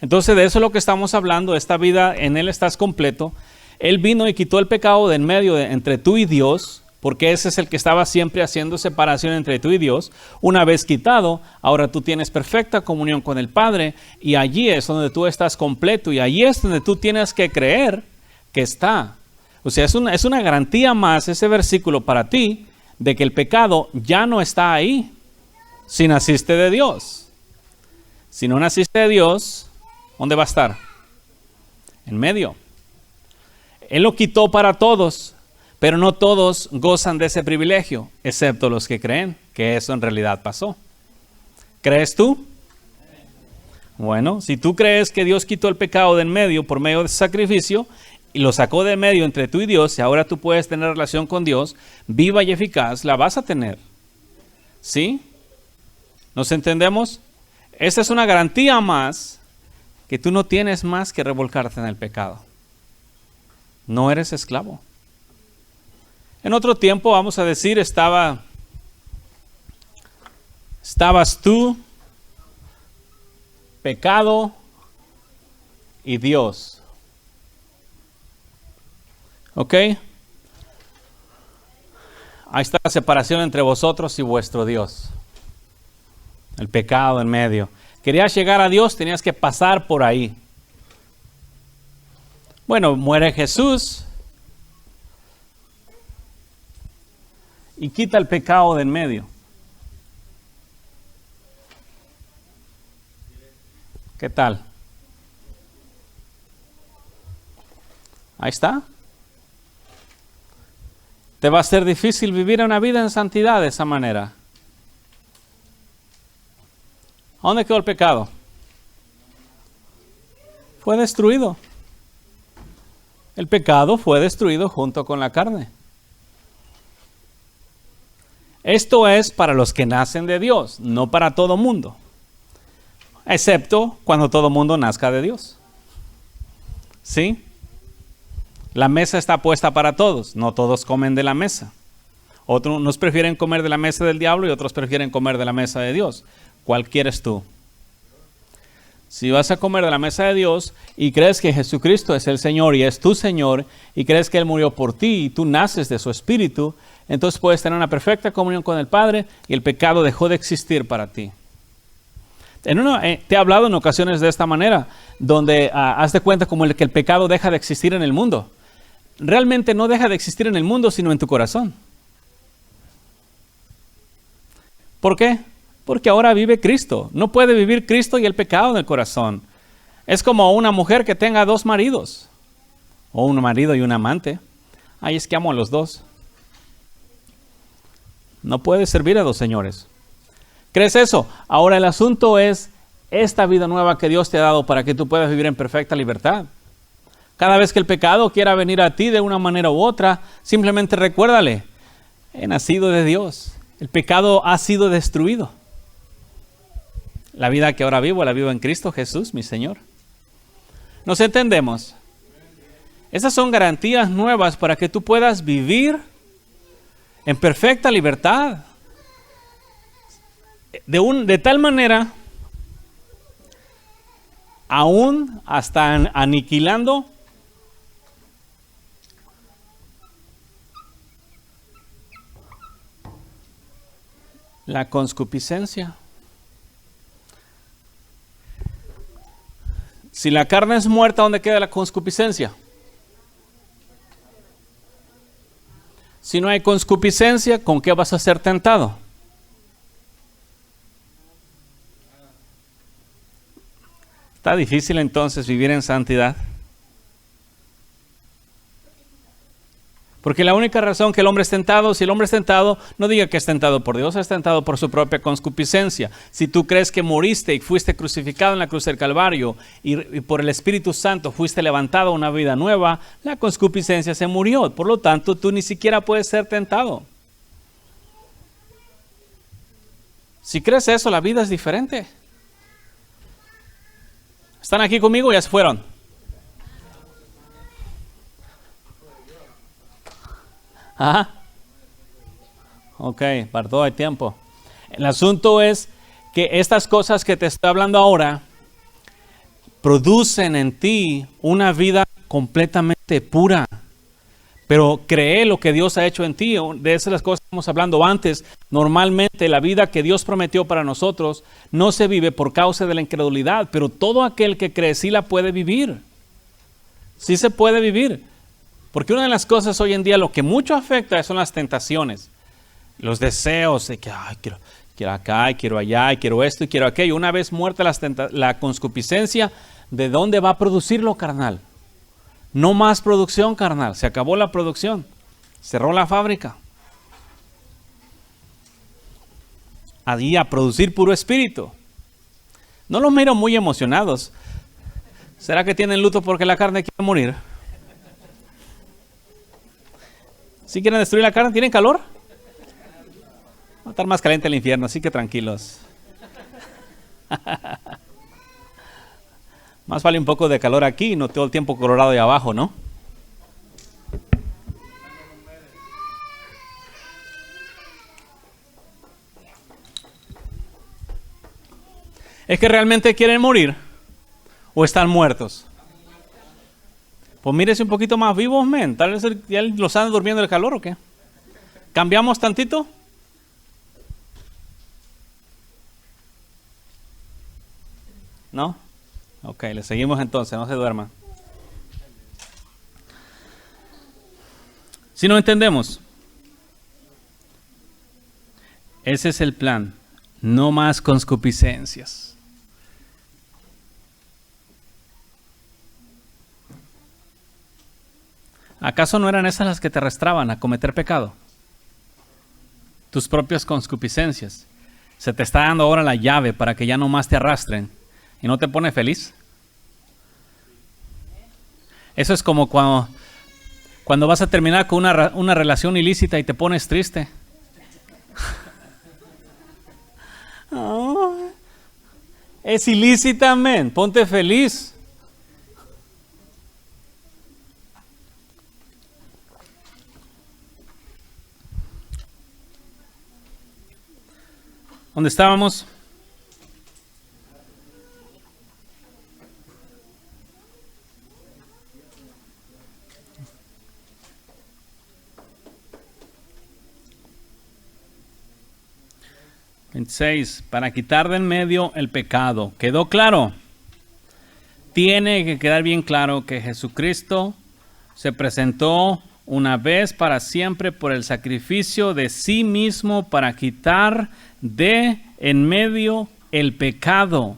Entonces de eso es lo que estamos hablando. Esta vida, en Él estás completo. Él vino y quitó el pecado de en medio entre tú y Dios, porque ese es el que estaba siempre haciendo separación entre tú y Dios. Una vez quitado, ahora tú tienes perfecta comunión con el Padre, y allí es donde tú estás completo, y allí es donde tú tienes que creer que está. O sea, es una garantía más ese versículo para ti, de que el pecado ya no está ahí, si naciste de Dios. Si no naciste de Dios, ¿dónde va a estar? En medio. Él lo quitó para todos, pero no todos gozan de ese privilegio, excepto los que creen que eso en realidad pasó. ¿Crees tú? Bueno, si tú crees que Dios quitó el pecado de en medio por medio de ese sacrificio y lo sacó de en medio entre tú y Dios, y ahora tú puedes tener relación con Dios, viva y eficaz, la vas a tener. ¿Sí? ¿Nos entendemos? Esa es una garantía más que tú no tienes más que revolcarte en el pecado. No eres esclavo. En otro tiempo, vamos a decir, estabas tú, pecado y Dios. ¿Ok? Ahí está la separación entre vosotros y vuestro Dios. El pecado en medio. Querías llegar a Dios, tenías que pasar por ahí. Bueno, muere Jesús y quita el pecado de en medio. ¿Qué tal? Ahí está. Te va a ser difícil vivir una vida en santidad de esa manera. ¿A dónde quedó el pecado? Fue destruido. El pecado fue destruido junto con la carne. Esto es para los que nacen de Dios, no para todo mundo. Excepto cuando todo mundo nazca de Dios. ¿Sí? La mesa está puesta para todos, no todos comen de la mesa. Unos prefieren comer de la mesa del diablo y otros prefieren comer de la mesa de Dios. ¿Cuál quieres tú? Si vas a comer de la mesa de Dios y crees que Jesucristo es el Señor y es tu Señor y crees que Él murió por ti y tú naces de su Espíritu, entonces puedes tener una perfecta comunión con el Padre y el pecado dejó de existir para ti. Te he hablado en ocasiones de esta manera, donde haz de cuenta como que el pecado deja de existir en el mundo. Realmente no deja de existir en el mundo, sino en tu corazón. ¿Por qué? Porque ahora vive Cristo. No puede vivir Cristo y el pecado en el corazón. Es como una mujer que tenga dos maridos. O un marido y un amante. Ay, es que amo a los dos. No puedes servir a dos señores. ¿Crees eso? Ahora el asunto es esta vida nueva que Dios te ha dado para que tú puedas vivir en perfecta libertad. Cada vez que el pecado quiera venir a ti de una manera u otra, simplemente recuérdale, he nacido de Dios. El pecado ha sido destruido. La vida que ahora vivo, la vivo en Cristo Jesús, mi Señor. ¿Nos entendemos? Esas son garantías nuevas para que tú puedas vivir en perfecta libertad. De tal manera, aún hasta aniquilando la concupiscencia. Si la carne es muerta, ¿dónde queda la concupiscencia? Si no hay concupiscencia, ¿con qué vas a ser tentado? ¿Está difícil entonces vivir en santidad? Porque la única razón que el hombre es tentado, si el hombre es tentado, no diga que es tentado por Dios, es tentado por su propia concupiscencia. Si tú crees que moriste y fuiste crucificado en la cruz del Calvario y por el Espíritu Santo fuiste levantado a una vida nueva, la concupiscencia se murió. Por lo tanto, tú ni siquiera puedes ser tentado. Si crees eso, la vida es diferente. ¿Están aquí conmigo o ya se fueron? Ajá. Ok, para todo hay tiempo. El asunto es que estas cosas que te estoy hablando ahora producen en ti una vida completamente pura. Pero cree lo que Dios ha hecho en ti. De esas las cosas que estamos hablando antes. Normalmente la vida que Dios prometió para nosotros no se vive por causa de la incredulidad, pero todo aquel que cree sí la puede vivir. Sí se puede vivir. Porque una de las cosas hoy en día, lo que mucho afecta son las tentaciones. Los deseos de que quiero acá, quiero allá, quiero esto y quiero aquello. Una vez muerta la concupiscencia, ¿de dónde va a producirlo, carnal? No más producción, carnal. Se acabó la producción. Cerró la fábrica. Allí a producir puro espíritu. No los miro muy emocionados. ¿Será que tienen luto porque la carne quiere morir? ¿Sí quieren destruir la carne? ¿Tienen calor? Va a estar más caliente el infierno, así que tranquilos. Más vale un poco de calor aquí, no todo el tiempo colorado de abajo, ¿no? ¿Es que realmente quieren morir o están muertos? Pues mírese un poquito más vivos, men. Tal vez ya los andan durmiendo el calor o qué. ¿Cambiamos tantito? ¿No? Ok, le seguimos entonces, no se duerman. Si no entendemos, ese es el plan. No más concupiscencias. ¿Acaso no eran esas las que te arrastraban a cometer pecado? Tus propias concupiscencias. Se te está dando ahora la llave para que ya no más te arrastren. ¿Y no te pone feliz? Eso es como cuando vas a terminar con una relación ilícita y te pones triste. Oh, es ilícita, men. Ponte feliz. ¿Dónde estábamos? Para quitar de en medio el pecado. ¿Quedó claro? Tiene que quedar bien claro que Jesucristo se presentó una vez para siempre por el sacrificio de sí mismo para quitar de en medio el pecado.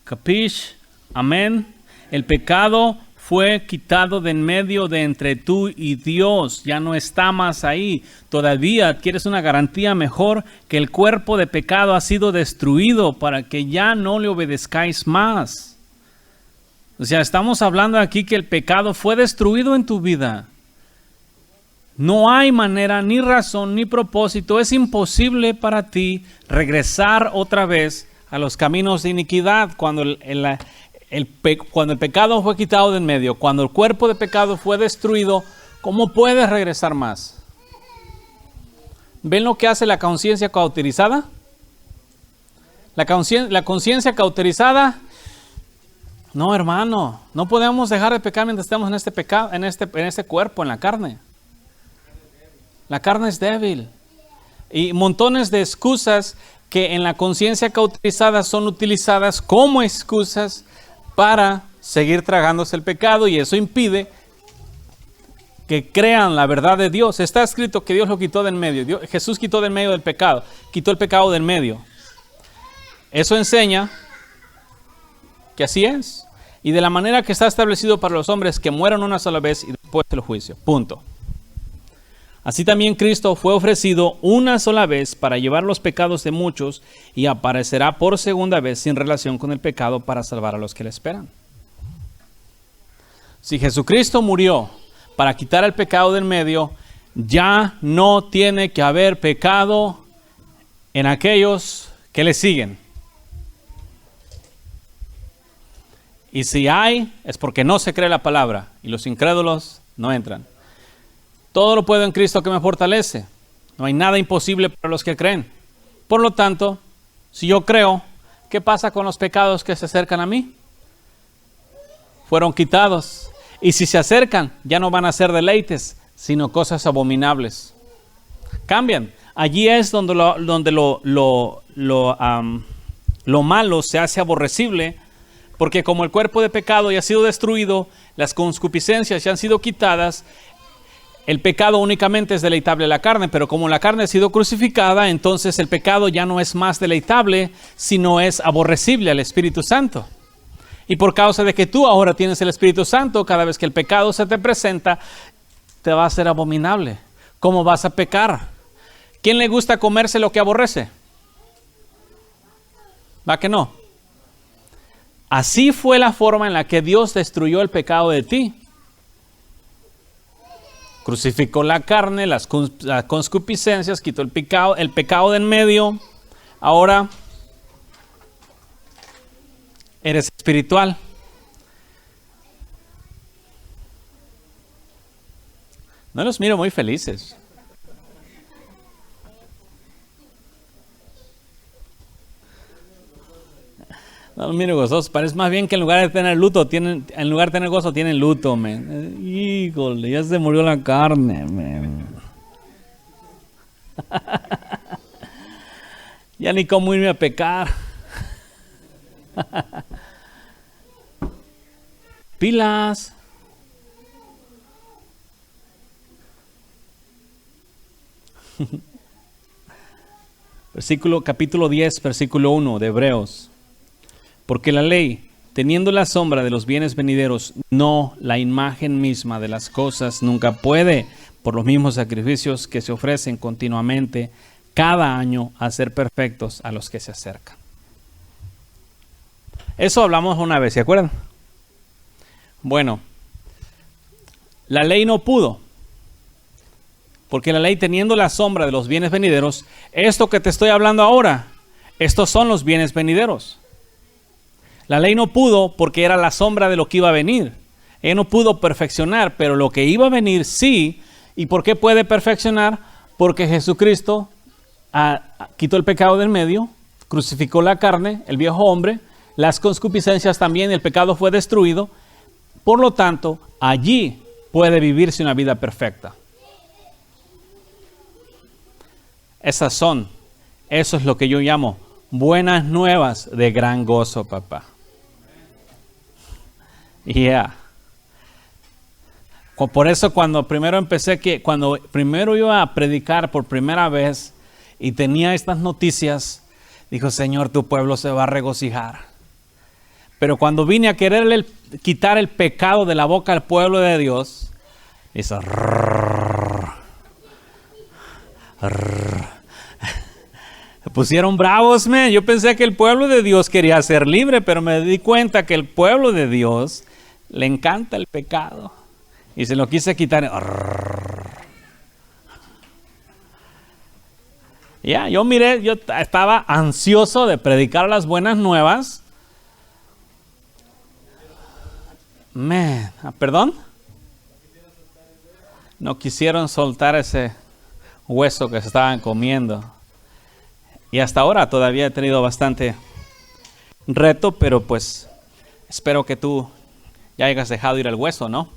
¿Capish? Amén. El pecado fue quitado de en medio de entre tú y Dios. Ya no está más ahí. Todavía adquieres una garantía mejor que el cuerpo de pecado ha sido destruido para que ya no le obedezcáis más. O sea, estamos hablando aquí que el pecado fue destruido en tu vida. No hay manera, ni razón, ni propósito. Es imposible para ti regresar otra vez a los caminos de iniquidad cuando cuando el pecado fue quitado de en medio, cuando el cuerpo de pecado fue destruido. ¿Cómo puedes regresar más? ¿Ven lo que hace la conciencia cauterizada? La conciencia cauterizada. No, hermano, no podemos dejar de pecar mientras estamos en este pecado, en este cuerpo, en la carne. La carne es débil. Y montones de excusas que en la conciencia cauterizada son utilizadas como excusas para seguir tragándose el pecado, y eso impide que crean la verdad de Dios. Está escrito que Dios lo quitó de en medio. Jesús quitó de en medio del pecado. Quitó el pecado de en medio. Eso enseña que así es. Y de la manera que está establecido para los hombres que mueran una sola vez y después del juicio. Punto. Así también Cristo fue ofrecido una sola vez para llevar los pecados de muchos y aparecerá por segunda vez sin relación con el pecado para salvar a los que le esperan. Si Jesucristo murió para quitar el pecado del medio, ya no tiene que haber pecado en aquellos que le siguen. Y si hay, es porque no se cree la palabra y los incrédulos no entran. Todo lo puedo en Cristo que me fortalece. No hay nada imposible para los que creen. Por lo tanto, si yo creo, ¿qué pasa con los pecados que se acercan a mí? Fueron quitados. Y si se acercan, ya no van a ser deleites, sino cosas abominables. Cambian. Allí es donde lo malo se hace aborrecible, porque como el cuerpo de pecado ya ha sido destruido, las concupiscencias ya han sido quitadas, el pecado únicamente es deleitable a la carne, pero como la carne ha sido crucificada, entonces el pecado ya no es más deleitable, sino es aborrecible al Espíritu Santo. Y por causa de que tú ahora tienes el Espíritu Santo, cada vez que el pecado se te presenta, te va a ser abominable. ¿Cómo vas a pecar? ¿Quién le gusta comerse lo que aborrece? ¿Va que no? Así fue la forma en la que Dios destruyó el pecado de ti. Crucificó la carne, las concupiscencias, quitó el pecado de en medio. Ahora eres espiritual. No los miro muy felices. No los miro gozosos. Parece más bien que en lugar de tener gozo, tienen luto, man. Híjole, ya se murió la carne, man. Ya ni cómo irme a pecar. Pilas. Capítulo 10, versículo 1 de Hebreos. Porque la ley, teniendo la sombra de los bienes venideros, no la imagen misma de las cosas, nunca puede, por los mismos sacrificios que se ofrecen continuamente cada año, hacer perfectos a los que se acercan. Eso hablamos una vez, ¿se acuerdan? Bueno, la ley no pudo, porque la ley, teniendo la sombra de los bienes venideros, esto que te estoy hablando ahora, estos son los bienes venideros. La ley no pudo porque era la sombra de lo que iba a venir. Ella no pudo perfeccionar, pero lo que iba a venir sí. ¿Y por qué puede perfeccionar? Porque Jesucristo quitó el pecado del medio, crucificó la carne, el viejo hombre, las concupiscencias también, el pecado fue destruido. Por lo tanto, allí puede vivirse una vida perfecta. Eso es lo que yo llamo buenas nuevas de gran gozo, papá. Yeah. Por eso cuando primero iba a predicar por primera vez y tenía estas noticias, dijo, Señor, tu pueblo se va a regocijar. Pero cuando vine a quererle quitar el pecado de la boca al pueblo de Dios, hizo se pusieron bravos, man. Yo pensé que el pueblo de Dios quería ser libre, pero me di cuenta que el pueblo de Dios le encanta el pecado. Y se lo quise quitar. Yo estaba ansioso de predicar las buenas nuevas. ¿Perdón? No quisieron soltar ese hueso que se estaban comiendo. Y hasta ahora todavía he tenido bastante reto, pero pues espero que tú ya hayas dejado ir el hueso, ¿no?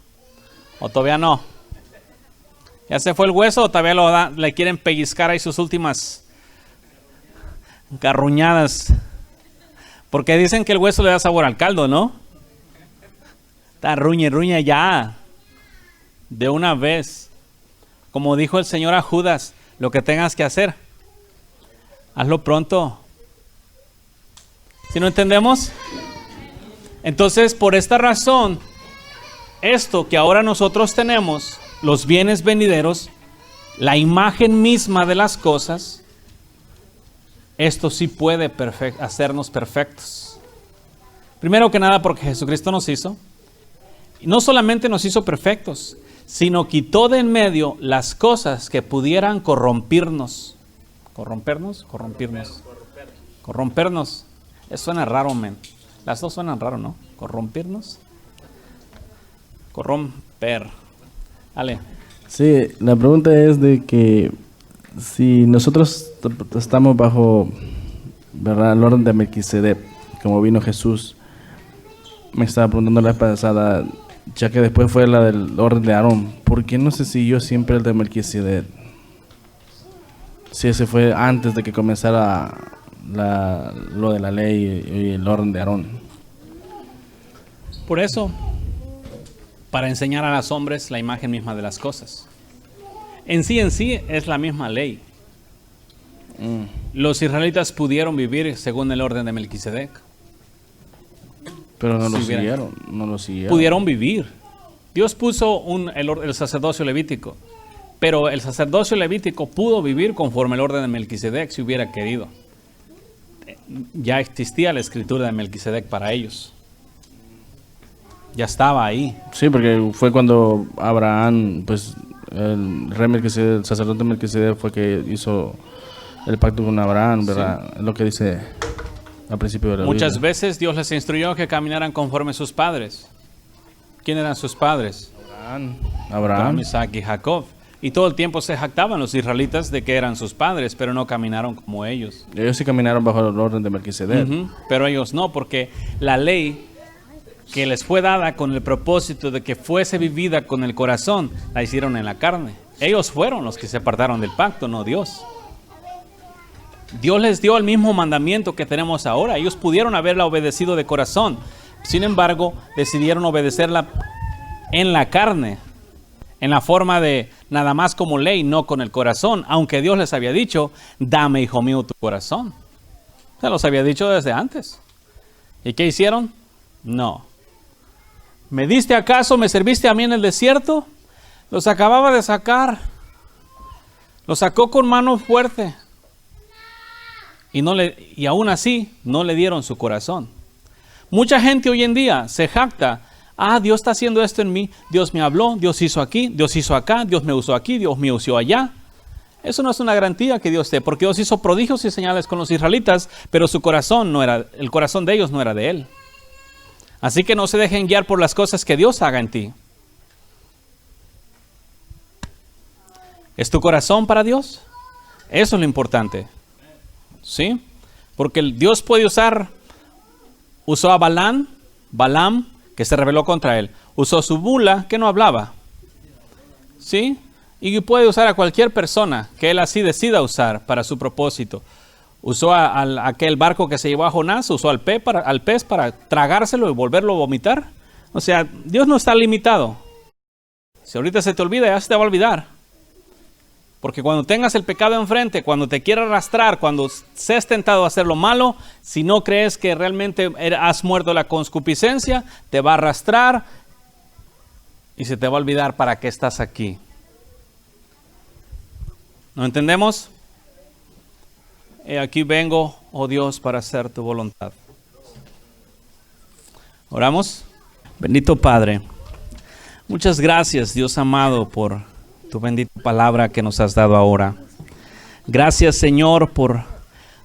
¿O todavía no? ¿Ya se fue el hueso o todavía le quieren pellizcar ahí sus últimas garruñadas? Porque dicen que el hueso le da sabor al caldo, ¿no? Está ruña ya. De una vez. Como dijo el Señor a Judas, lo que tengas que hacer, hazlo pronto. ¿Sí no entendemos? Entonces, por esta razón, esto que ahora nosotros tenemos, los bienes venideros, la imagen misma de las cosas, esto sí puede hacernos perfectos. Primero que nada porque Jesucristo nos hizo. Y no solamente nos hizo perfectos, sino quitó de en medio las cosas que pudieran corrompernos. ¿Corrompernos? Corrompernos. Eso suena raro, men. Las dos suenan raro, ¿no? Corrompernos. Corromper. Dale. Sí, la pregunta es de que si nosotros estamos bajo, ¿verdad?, el orden de Melquisedec, como vino Jesús, me estaba preguntando la vez pasada, ya que después fue la del orden de Aarón, ¿por qué no se siguió siempre el de Melquisedec? Si ese fue antes de que comenzara lo de la ley y el orden de Aarón. Por eso, para enseñar a los hombres la imagen misma de las cosas. En sí es la misma ley. Los israelitas pudieron vivir según el orden de Melquisedec. Pero no lo siguieron. Pudieron vivir. Dios puso el sacerdocio levítico, pero el sacerdocio levítico pudo vivir conforme el orden de Melquisedec si hubiera querido. Ya existía la escritura de Melquisedec para ellos. Ya estaba ahí. Sí, porque fue cuando Abraham, pues el rey Melquisedec, el sacerdote Melquisedec fue que hizo el pacto con Abraham, ¿verdad? Sí. Es lo que dice al principio de la Muchas Biblia. veces Dios les instruyó que caminaran conforme sus padres. ¿Quién eran sus padres? Abraham. Isaac y Jacob. Y todo el tiempo se jactaban los israelitas de que eran sus padres, pero no caminaron como ellos. Ellos sí caminaron bajo el orden de Melquisedec. Pero ellos no, porque la ley que les fue dada con el propósito de que fuese vivida con el corazón, la hicieron en la carne. Ellos fueron los que se apartaron del pacto, no Dios. Dios les dio el mismo mandamiento que tenemos ahora. Ellos pudieron haberla obedecido de corazón. Sin embargo, decidieron obedecerla en la carne, en la forma de nada más como ley, no con el corazón. Aunque Dios les había dicho, dame, hijo mío, tu corazón. Se los había dicho desde antes. ¿Y qué hicieron? No. ¿Me diste acaso, me serviste a mí en el desierto? Los acababa de sacar. Los sacó con mano fuerte. Y aún así no le dieron su corazón. Mucha gente hoy en día se jacta. Dios está haciendo esto en mí. Dios me habló, Dios hizo aquí, Dios hizo acá, Dios me usó aquí, Dios me usó allá. Eso no es una garantía que Dios dé, porque Dios hizo prodigios y señales con los israelitas, pero su corazón no era, el corazón de ellos no era de Él. Así que no se dejen guiar por las cosas que Dios haga en ti. ¿Es tu corazón para Dios? Eso es lo importante. ¿Sí? Porque Dios puede usó a Balaam, que se rebeló contra él. Usó su bula, que no hablaba. ¿Sí? Y puede usar a cualquier persona que él así decida usar para su propósito. Usó a aquel barco que se llevó a Jonás, usó al pez para tragárselo y volverlo a vomitar. O sea, Dios no está limitado. Si ahorita se te olvida, ya se te va a olvidar. Porque cuando tengas el pecado enfrente, cuando te quiera arrastrar, cuando seas tentado a hacer lo malo, si no crees que realmente has muerto la concupiscencia, te va a arrastrar y se te va a olvidar para qué estás aquí. ¿No entendemos? Aquí vengo, oh Dios, para hacer tu voluntad. ¿Oramos? Bendito Padre, muchas gracias, Dios amado, por tu bendita palabra que nos has dado ahora. Gracias, Señor, por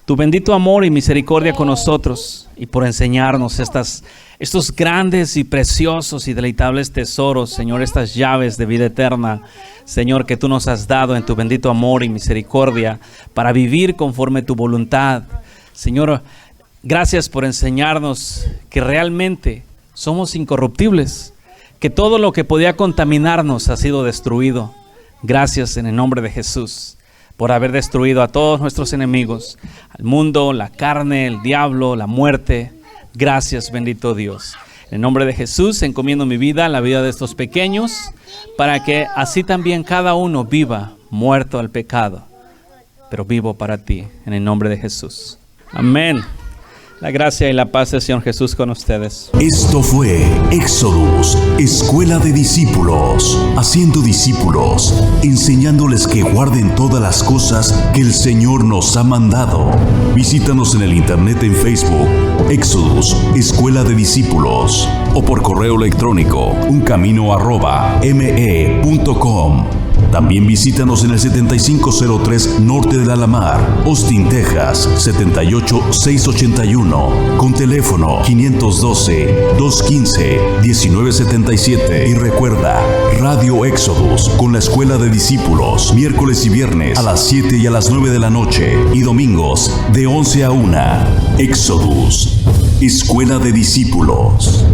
tu bendito amor y misericordia con nosotros y por enseñarnos estos grandes y preciosos y deleitables tesoros, Señor, estas llaves de vida eterna, Señor, que tú nos has dado en tu bendito amor y misericordia para vivir conforme tu voluntad. Señor, gracias por enseñarnos que realmente somos incorruptibles, que todo lo que podía contaminarnos ha sido destruido. Gracias en el nombre de Jesús por haber destruido a todos nuestros enemigos, al mundo, la carne, el diablo, la muerte. Gracias, bendito Dios. En el nombre de Jesús encomiendo mi vida, la vida de estos pequeños, para que así también cada uno viva muerto al pecado, pero vivo para ti, en el nombre de Jesús. Amén. La gracia y la paz del Señor Jesús con ustedes. Esto fue Éxodus, Escuela de Discípulos, haciendo discípulos, enseñándoles que guarden todas las cosas que el Señor nos ha mandado. Visítanos en el internet en Facebook, Éxodus, Escuela de Discípulos, o por correo electrónico, uncamino@me.com. También visítanos en el 7503 Norte de la Lamar, Austin, Texas, 78681, con teléfono 512-215-1977. Y recuerda, Radio Éxodus con la Escuela de Discípulos, miércoles y viernes a las 7 y a las 9 de la noche, y domingos de 11 a 1. Éxodus, Escuela de Discípulos.